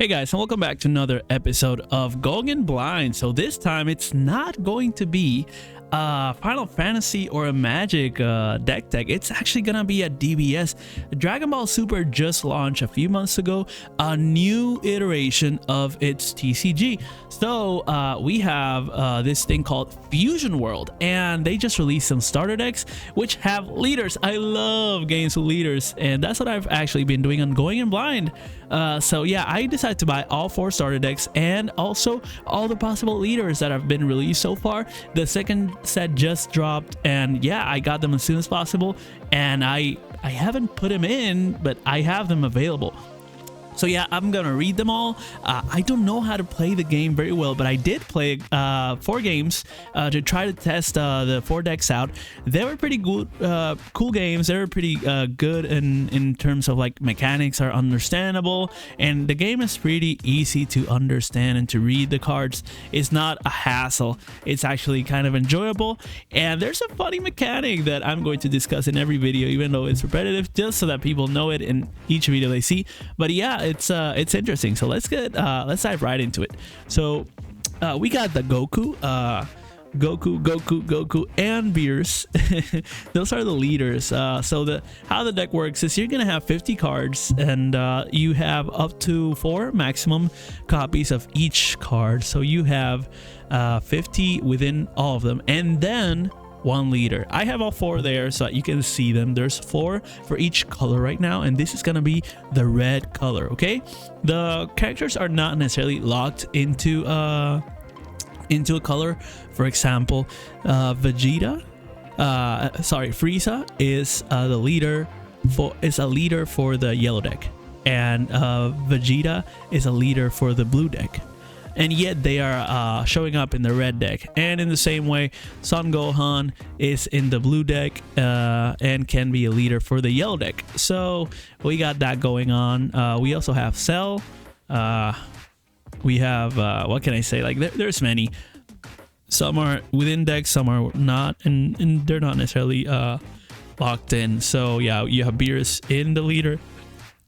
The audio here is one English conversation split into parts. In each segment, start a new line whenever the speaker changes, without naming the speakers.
Hey guys, and welcome back to another episode of Going Blind. So this time it's not going to be Final Fantasy or a Magic deck tech. It's actually gonna be a DBS. Dragon Ball Super just launched a few months ago, a new iteration of its TCG. So we have this thing called Fusion World, and they just released some starter decks which have leaders. I love games with leaders, and that's what I've actually been doing on Going in Blind. So yeah, I decided to buy all 4 starter decks and also all the possible leaders that have been released so far. The second set just dropped, and yeah, I got them as soon as possible, and I haven't put them in, but I have them available. So yeah, I'm gonna read them all. I don't know how to play the game very well, but I did play 4 games to try to test the 4 decks out. They were pretty good, cool games. They were pretty good in terms of like mechanics are understandable, and the game is pretty easy to understand and to read. The cards is not a hassle. It's actually kind of enjoyable, and there's a funny mechanic that I'm going to discuss in every video, even though it's repetitive, just so that people know it in each video they see. But yeah, it's interesting. So let's dive right into it. So we got the Goku, and Beerus. Those are the leaders. So how the deck works is you're gonna have 50 cards, and you have up to 4 maximum copies of each card. So you have 50 within all of them, and then 1 leader. I have all 4 there so that you can see them. There's 4 for each color right now, and this is gonna be the red color. Okay, the characters are not necessarily locked into a color. For example, Frieza is the leader for the yellow deck, and Vegeta is a leader for the blue deck, and yet they are showing up in the red deck. And in the same way, Son Gohan is in the blue deck and can be a leader for the yellow deck. So we got that going on. We also have Cell. We have what can I say, like there's many. Some are within decks, some are not, and they're not necessarily locked in. So yeah, you have Beerus in the leader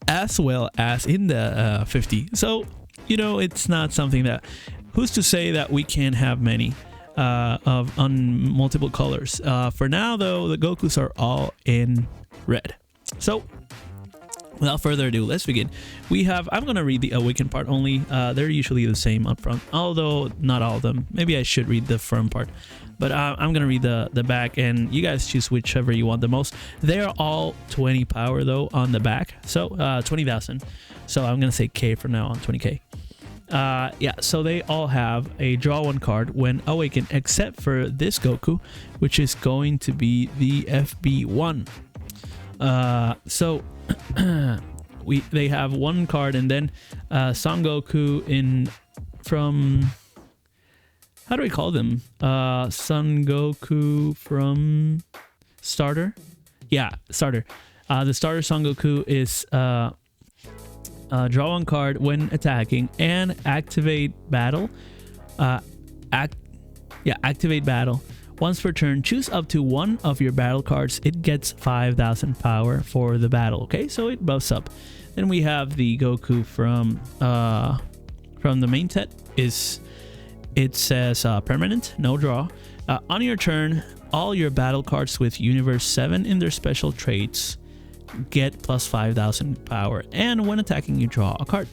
as well as in the 50. So you know, it's not something that, who's to say that we can't have many on multiple colors. For now though, the Gokus are all in red. So without further ado, let's begin. I'm gonna read the Awakened part only. They're usually the same up front, although not all of them. Maybe I should read the front part, but I'm gonna read the back, and you guys choose whichever you want the most. They are all 20 power though on the back, so 20,000. So I'm gonna say K for now on 20K. Yeah, so they all have a draw 1 card when awakened, except for this Goku, which is going to be the FB1. So they have 1 card, and then Son Goku from, how do we call them? Son Goku from starter. Yeah, starter. The starter Son Goku is draw 1 card when attacking and activate battle. Activate battle. Once per turn, choose up to 1 of your battle cards. It gets 5,000 power for the battle. Okay, so it buffs up. Then we have the Goku from the main set. It says permanent, no draw. On your turn, all your battle cards with Universe 7 in their special traits get plus 5,000 power, and when attacking you draw a card.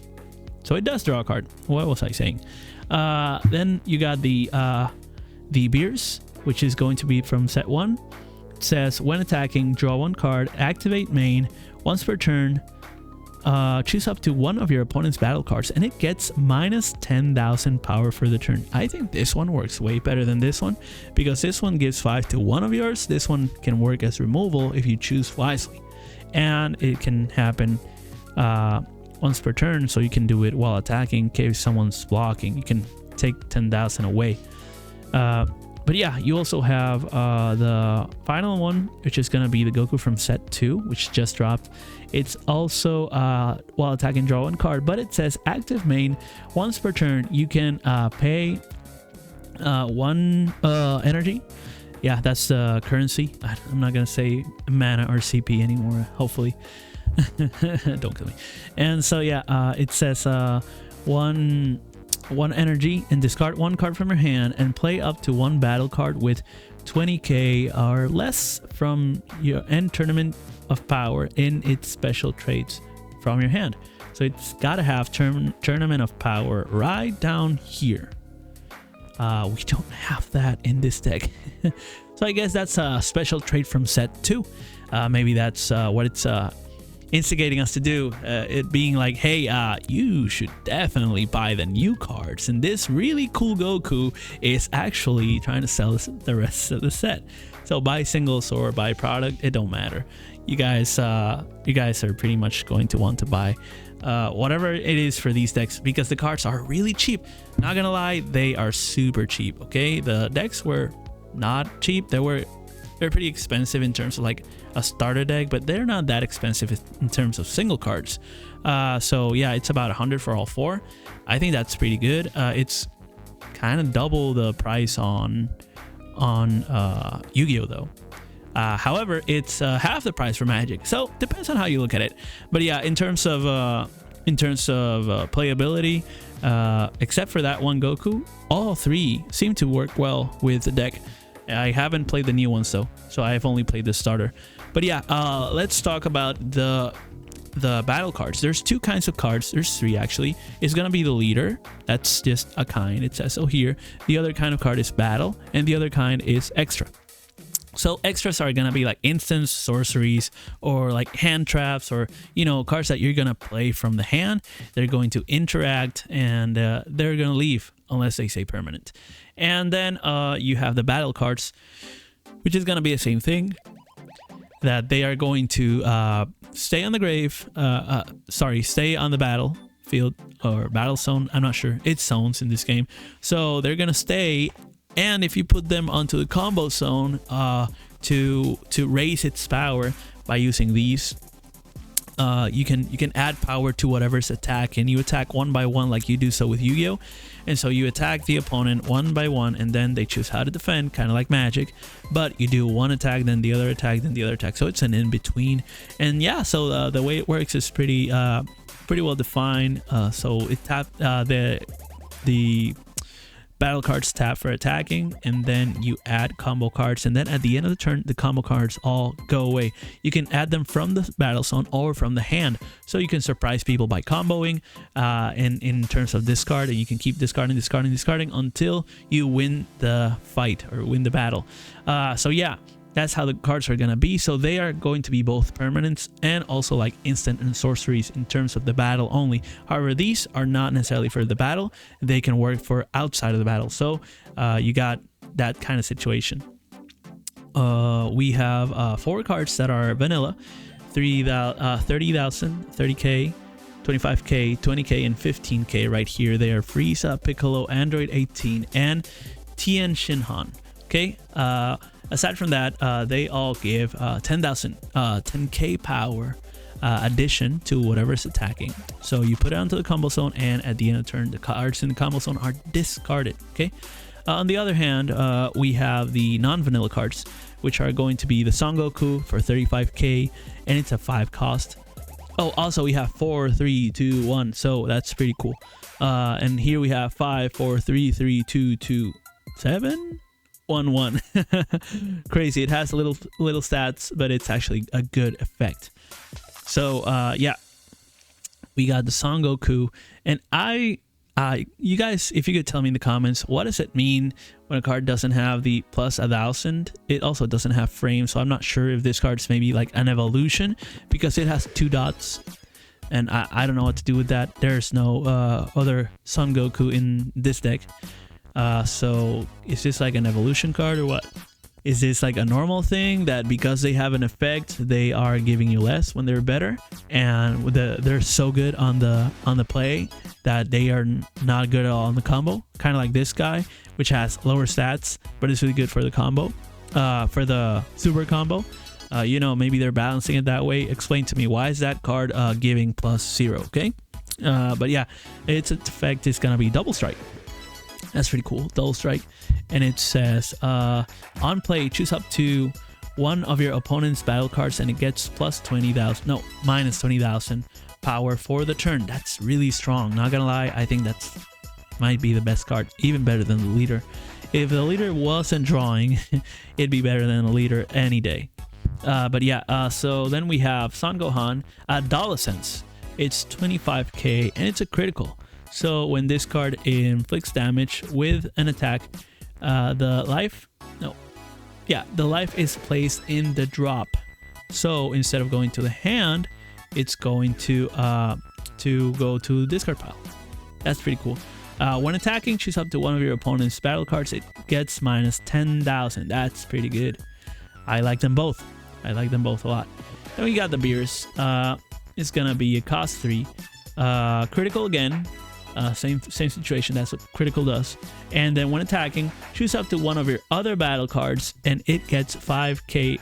So it does draw a card. What was I saying? Then you got the Beerus, which is going to be from set 1. It says when attacking, draw 1 card, activate main. Once per turn, choose up to 1 of your opponent's battle cards, and it gets minus 10,000 power for the turn. I think this one works way better than this one, because this one gives 5 to 1 of yours. This one can work as removal if you choose wisely, and it can happen once per turn, so you can do it while attacking. In case someone's blocking, you can take 10,000 away. But yeah, you also have the final one, which is gonna be the Goku from set 2, which just dropped. It's also while attacking, draw 1 card, but it says active main. Once per turn, you can pay 1 energy. Yeah, that's the currency. I'm not gonna say mana or CP anymore, hopefully. Don't kill me. And so yeah, it says one energy and discard one card from your hand and play up to one battle card with 20k or less from your end tournament of power in its special traits from your hand. So it's got to have tournament of power right down here. We don't have that in this deck. So I guess that's a special trait from set 2. Maybe that's what it's instigating us to do, it being like, hey, you should definitely buy the new cards, and this really cool Goku is actually trying to sell the rest of the set. So buy singles or buy product, it don't matter. You guys are pretty much going to want to buy whatever it is for these decks, because the cards are really cheap. Not gonna lie, they are super cheap. Okay, the decks were not cheap. They're pretty expensive in terms of like a starter deck, but they're not that expensive in terms of single cards. So yeah, it's about 100 for all 4. I think that's pretty good. It's kind of double the price on Yu-Gi-Oh though. However, it's half the price for Magic, so depends on how you look at it. But yeah, in terms of playability, except for that one Goku, all 3 seem to work well with the deck. I haven't played the new ones though, so I have only played the starter. But yeah, let's talk about the battle cards. There's 2 kinds of cards. There's 3 actually. It's gonna be the leader. That's just a kind. It says so here. The other kind of card is battle, and the other kind is extra. So extras are gonna be like instants, sorceries, or like hand traps, or cards that you're gonna play from the hand. They're going to interact, and they're gonna leave unless they say permanent. And then you have the battle cards, which is gonna be the same thing. That they are going to stay on the grave. Stay on the battlefield or battle zone. I'm not sure. It's zones in this game, so they're gonna stay. And if you put them onto the combo zone to raise its power by using these, you can add power to whatever's attack, and you attack one by one like you do so with Yu-Gi-Oh. And so you attack the opponent one by one, and then they choose how to defend, kind of like Magic. But you do one attack, then the other attack, then the other attack. So it's an in-between. And yeah, so the way it works is pretty well defined. So it the battle cards tap for attacking, and then you add combo cards, and then at the end of the turn the combo cards all go away. You can add them from the battle zone or from the hand, so you can surprise people by comboing in terms of discard, and you can keep discarding until you win the fight or win the battle. So yeah, that's how the cards are gonna be. So they are going to be both permanents and also like instant and sorceries in terms of the battle only. However, these are not necessarily for the battle. They can work for outside of the battle. So you got that kind of situation. We have 4 cards that are vanilla: 30,000, 30k, 25k, 20k, and 15k. Right here, they are Frieza, Piccolo, Android 18, and Tien Shinhan. Okay. Aside from that, they all give 10k power addition to whatever's attacking. So you put it onto the combo zone, and at the end of the turn, the cards in the combo zone are discarded. Okay. On the other hand, we have the non-vanilla cards, which are going to be the Son Goku for 35k, and it's a 5 cost. Oh, also we have 4, 3, 2, 1. So that's pretty cool. And here we have 5, 4, 3, 3, 2, 2, 7. 1-1. Crazy. It has little stats, but it's actually a good effect. So yeah, we got the Son Goku, and you guys, if you could tell me in the comments, what does it mean when a card doesn't have the plus 1,000? It also doesn't have frame, so I'm not sure if this card's maybe like an evolution, because it has 2 dots, and I don't know what to do with that. There's no other Son Goku in this deck. So is this like an evolution card or what? Is this like a normal thing that because they have an effect, they are giving you less when they're better, and they're so good on the play that they are not good at all on the combo? Kind of like this guy, which has lower stats, but it's really good for the combo, for the super combo. Maybe they're balancing it that way. Explain to me, why is that card giving +0? Okay. But yeah, its effect is gonna be double strike. That's pretty cool. Double strike. And it says on play, choose up to one of your opponent's battle cards, and it gets minus 20,000 power for the turn. That's really strong. Not gonna lie, I think that's might be the best card, even better than the leader. If the leader wasn't drawing, it'd be better than the leader any day. But yeah, so then we have Son Gohan, Adolescence. It's 25k and it's a critical. So when this card inflicts damage with an attack, the life is placed in the drop. So instead of going to the hand, it's going to go to the discard pile. That's pretty cool. When attacking, choose up to one of your opponent's battle cards. It gets minus 10,000. That's pretty good. I like them both. I like them both a lot. Then we got the Beers. It's gonna be a cost 3. Critical again. Same situation. That's what critical does. And then when attacking, choose up to one of your other battle cards, and it gets 5k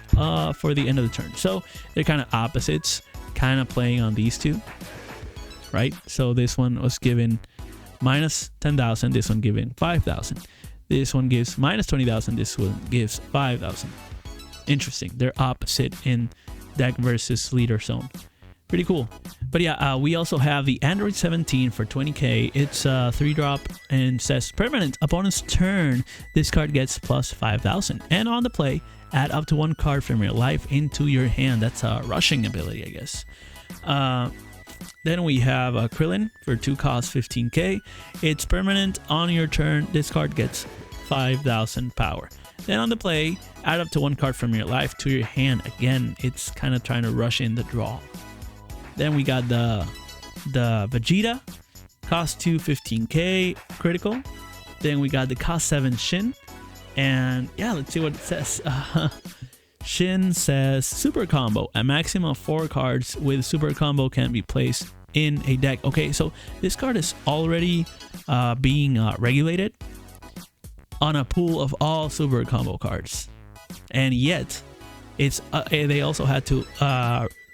for the end of the turn. So they're kind of opposites, kind of playing on these two, right? So this one was given minus 10,000. This one given 5,000. This one gives minus 20,000. This one gives 5,000. Interesting. They're opposite in deck versus leader zone. Pretty cool. But yeah, we also have the Android 17 for 20k. It's a 3-drop and says permanent. Opponent's turn, this card gets plus 5,000. And on the play, add up to 1 card from your life into your hand. That's a rushing ability, I guess. Then we have Krillin for 2 cost 15k. It's permanent. On your turn, this card gets 5,000 power. Then on the play, add up to 1 card from your life to your hand. Again, it's kind of trying to rush in the draw. Then we got the Vegeta, cost 2 15k, critical. Then we got the cost 7 Shin, and yeah, let's see what it says. Shin says super combo. A maximum of 4 cards with super combo can be placed in a deck. Okay, so this card is already being regulated on a pool of all super combo cards, and yet it's they also had to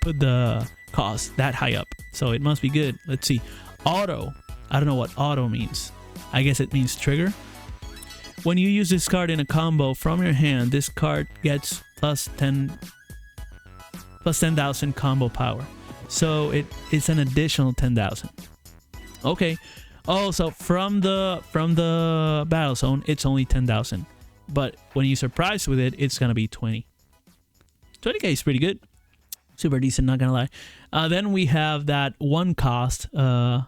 put the cost that high up, so it must be good. Let's see. Auto. I don't know what auto means. I guess it means trigger. When you use this card in a combo from your hand, this card gets plus 10,000 combo power. So it's an additional 10,000. Okay. Oh, so from the battle zone, it's only 10,000. But when you surprise with it, it's gonna be 20. 20k is pretty good. Super decent, not gonna lie. Then we have that 1 cost 5k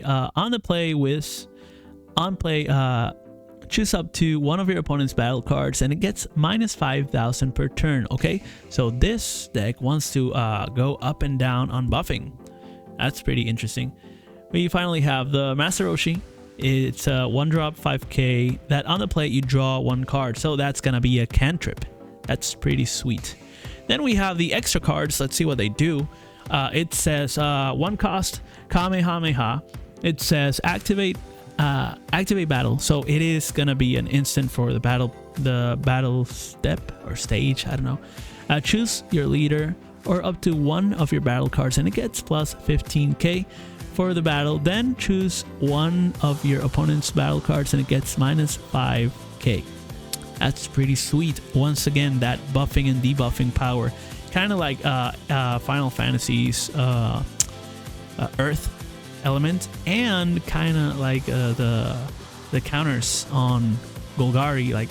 on the play with choose up to one of your opponent's battle cards, and it gets minus 5,000 per turn. Okay, so this deck wants to go up and down on buffing. That's pretty interesting. We finally have the Master Roshi. It's a 1-drop 5k that on the play you draw 1 card, so that's gonna be a cantrip. That's pretty sweet. Then we have the extra cards. Let's see what they do. It says 1 cost Kamehameha. It says activate battle. So it is gonna be an instant for the battle step or stage. I don't know. Choose your leader or up to 1 of your battle cards, and it gets plus 15k for the battle. Then choose 1 of your opponent's battle cards, and it gets minus 5k. That's pretty sweet. Once again, that buffing and debuffing power, kind of like Final Fantasy's Earth element, and kind of like the counters on Golgari, like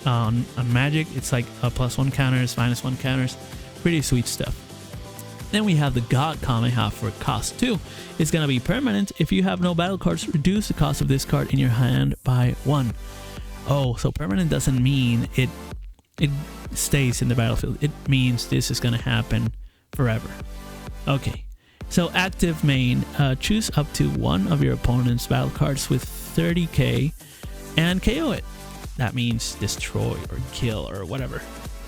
on Magic. It's like a +1 counters, -1 counters. Pretty sweet stuff. Then we have the God Kamehameha for cost 2. It's gonna be permanent. If you have no battle cards, reduce the cost of this card in your hand by 1. Oh, so permanent doesn't mean it stays in the battlefield. It means this is gonna happen forever. Okay, so active main, choose up to 1 of your opponent's battle cards with 30k and KO it. That means destroy or kill or whatever.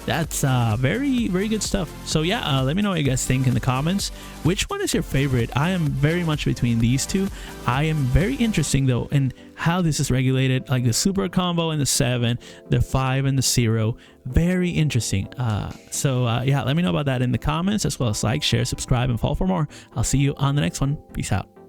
That's very, very good stuff. So yeah, let me know what you guys think in the comments. Which one is your favorite? I am very much between these two. I am very interesting though in how this is regulated, like the super combo and the 7, the 5 and the 0. Very interesting. Yeah, let me know about that in the comments, as well as like, share, subscribe, and follow for more. I'll see you on the next one. Peace out.